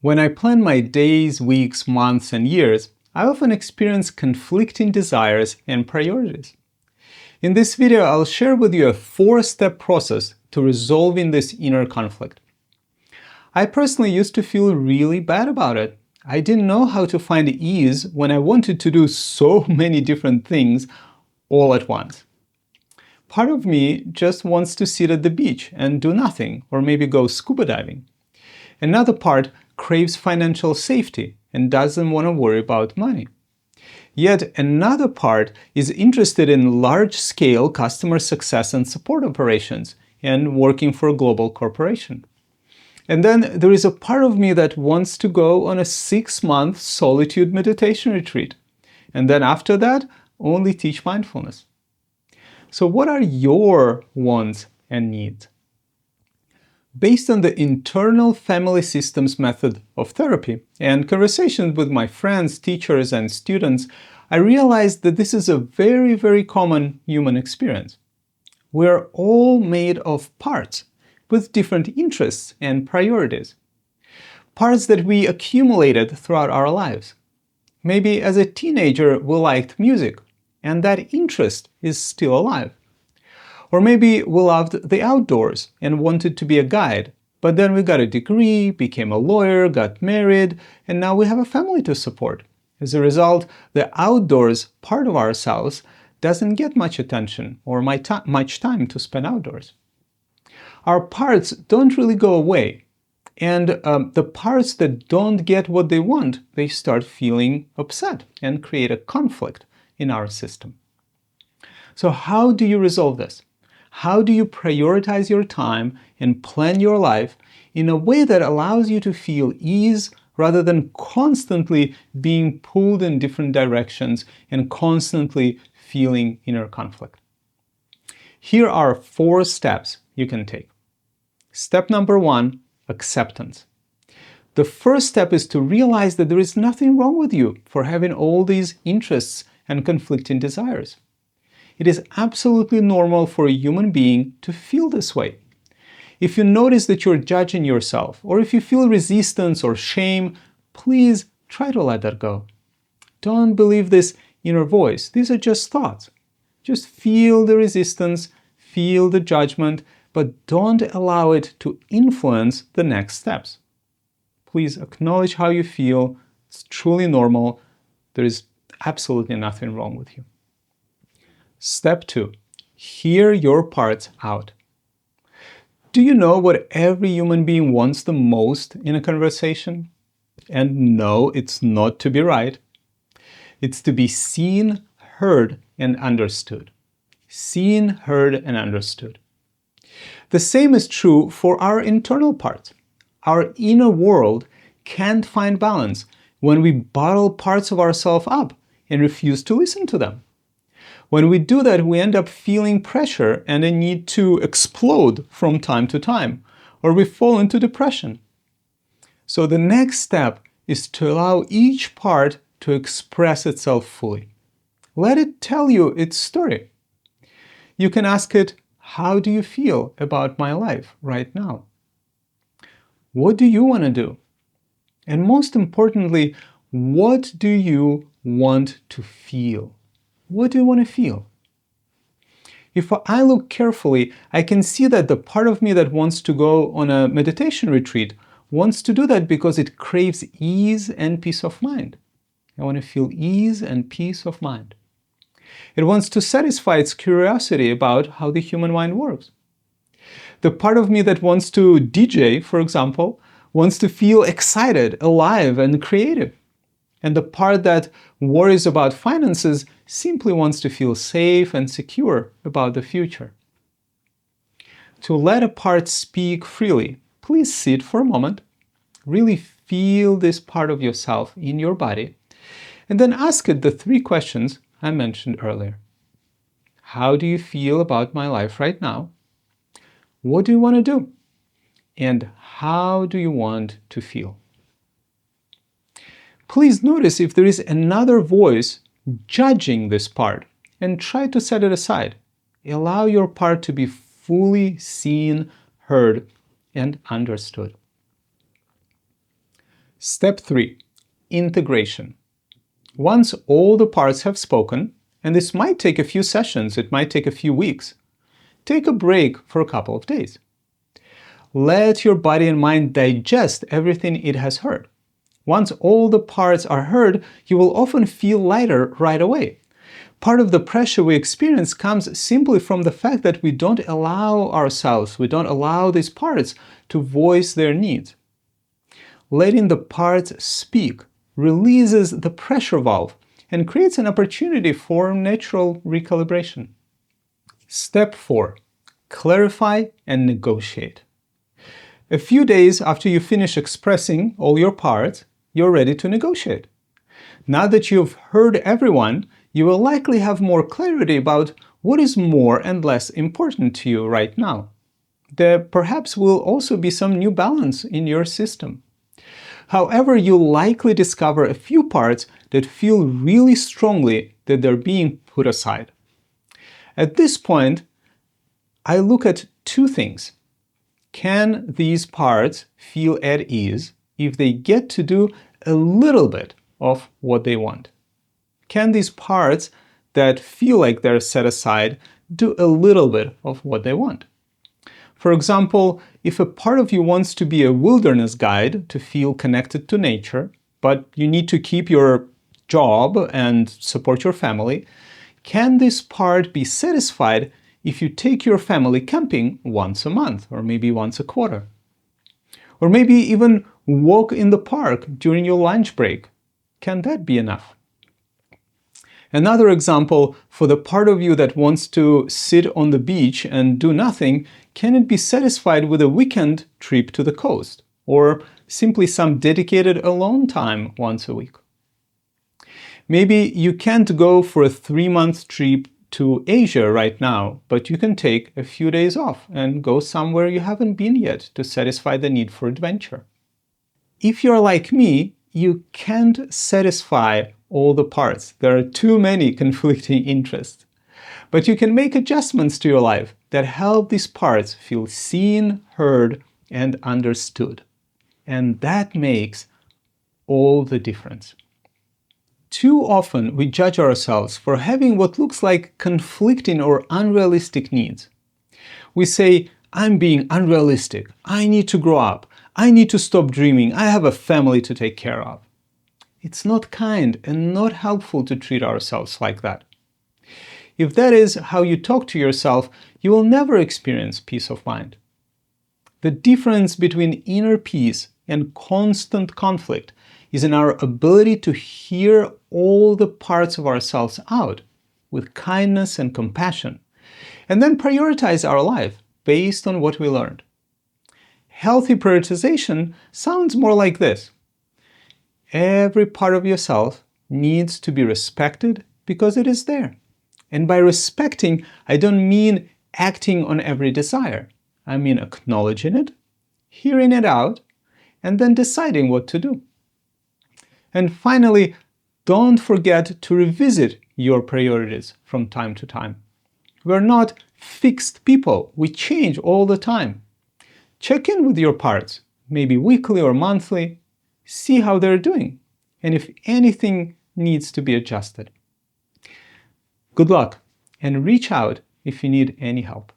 When I plan my days, weeks, months, and years, I often experience conflicting desires and priorities. In this video, I'll share with you a 4-step process to resolving this inner conflict. I personally used to feel really bad about it. I didn't know how to find ease when I wanted to do so many different things all at once. Part of me just wants to sit at the beach and do nothing, or maybe go scuba diving. Another part craves financial safety and doesn't want to worry about money. Yet another part is interested in large-scale customer success and support operations and working for a global corporation. And then there is a part of me that wants to go on a 6-month solitude meditation retreat. And then after that, only teach mindfulness. So what are your wants and needs? Based on the internal family systems method of therapy and conversations with my friends, teachers, and students, I realized that this is a very, very common human experience. We're all made of parts with different interests and priorities. Parts that we accumulated throughout our lives. Maybe as a teenager we liked music, and that interest is still alive. Or maybe we loved the outdoors and wanted to be a guide, but then we got a degree, became a lawyer, got married, and now we have a family to support. As a result, the outdoors part of ourselves doesn't get much attention or much time to spend outdoors. Our parts don't really go away, and the parts that don't get what they want, they start feeling upset and create a conflict in our system. So how do you resolve this? How do you prioritize your time and plan your life in a way that allows you to feel ease rather than constantly being pulled in different directions and constantly feeling inner conflict? Here are 4 steps you can take. Step number 1, acceptance. The first step is to realize that there is nothing wrong with you for having all these interests and conflicting desires. It is absolutely normal for a human being to feel this way. If you notice that you're judging yourself, or if you feel resistance or shame, please try to let that go. Don't believe this inner voice. These are just thoughts. Just feel the resistance, feel the judgment, but don't allow it to influence the next steps. Please acknowledge how you feel. It's truly normal. There is absolutely nothing wrong with you. Step 2, hear your parts out. Do you know what every human being wants the most in a conversation? And no, it's not to be right. It's to be seen, heard, and understood. Seen, heard, and understood. The same is true for our internal parts. Our inner world can't find balance when we bottle parts of ourselves up and refuse to listen to them. When we do that, we end up feeling pressure and a need to explode from time to time, or we fall into depression. So the next step is to allow each part to express itself fully. Let it tell you its story. You can ask it, how do you feel about my life right now? What do you want to do? And most importantly, what do you want to feel? What do you want to feel? If I look carefully, I can see that the part of me that wants to go on a meditation retreat wants to do that because it craves ease and peace of mind. I want to feel ease and peace of mind. It wants to satisfy its curiosity about how the human mind works. The part of me that wants to DJ, for example, wants to feel excited, alive, and creative. And the part that worries about finances simply wants to feel safe and secure about the future. To let a part speak freely, please sit for a moment, really feel this part of yourself in your body, and then ask it the 3 questions I mentioned earlier. How do you feel about my life right now? What do you want to do? And how do you want to feel? Please notice if there is another voice judging this part and try to set it aside. Allow your part to be fully seen, heard, and understood. Step 3. Integration. Once all the parts have spoken, and this might take a few sessions, it might take a few weeks, take a break for a couple of days. Let your body and mind digest everything it has heard. Once all the parts are heard, you will often feel lighter right away. Part of the pressure we experience comes simply from the fact that we don't allow these parts to voice their needs. Letting the parts speak releases the pressure valve and creates an opportunity for natural recalibration. Step 4. Clarify and negotiate. A few days after you finish expressing all your parts, you're ready to negotiate. Now that you've heard everyone, you will likely have more clarity about what is more and less important to you right now. There perhaps will also be some new balance in your system. However, you'll likely discover a few parts that feel really strongly that they're being put aside. At this point, I look at two things. Can these parts feel at ease if they get to do a little bit of what they want? Can these parts that feel like they're set aside do a little bit of what they want? For example, if a part of you wants to be a wilderness guide to feel connected to nature, but you need to keep your job and support your family, can this part be satisfied if you take your family camping once a month or maybe once a quarter? Or maybe even walk in the park during your lunch break. Can that be enough? Another example, for the part of you that wants to sit on the beach and do nothing, can it be satisfied with a weekend trip to the coast, or simply some dedicated alone time once a week? Maybe you can't go for a 3-month trip to Asia right now, but you can take a few days off and go somewhere you haven't been yet to satisfy the need for adventure. If you're like me, you can't satisfy all the parts. There are too many conflicting interests. But you can make adjustments to your life that help these parts feel seen, heard, and understood. And that makes all the difference. Too often we judge ourselves for having what looks like conflicting or unrealistic needs. We say, I'm being unrealistic, I need to grow up, I need to stop dreaming, I have a family to take care of. It's not kind and not helpful to treat ourselves like that. If that is how you talk to yourself, you will never experience peace of mind. The difference between inner peace and constant conflict is in our ability to hear all the parts of ourselves out with kindness and compassion, and then prioritize our life based on what we learned. Healthy prioritization sounds more like this. Every part of yourself needs to be respected because it is there. And by respecting, I don't mean acting on every desire. I mean acknowledging it, hearing it out, and then deciding what to do. And finally, don't forget to revisit your priorities from time to time. We're not fixed people. We change all the time. Check in with your parts, maybe weekly or monthly. See how they're doing, and if anything needs to be adjusted. Good luck, and reach out if you need any help.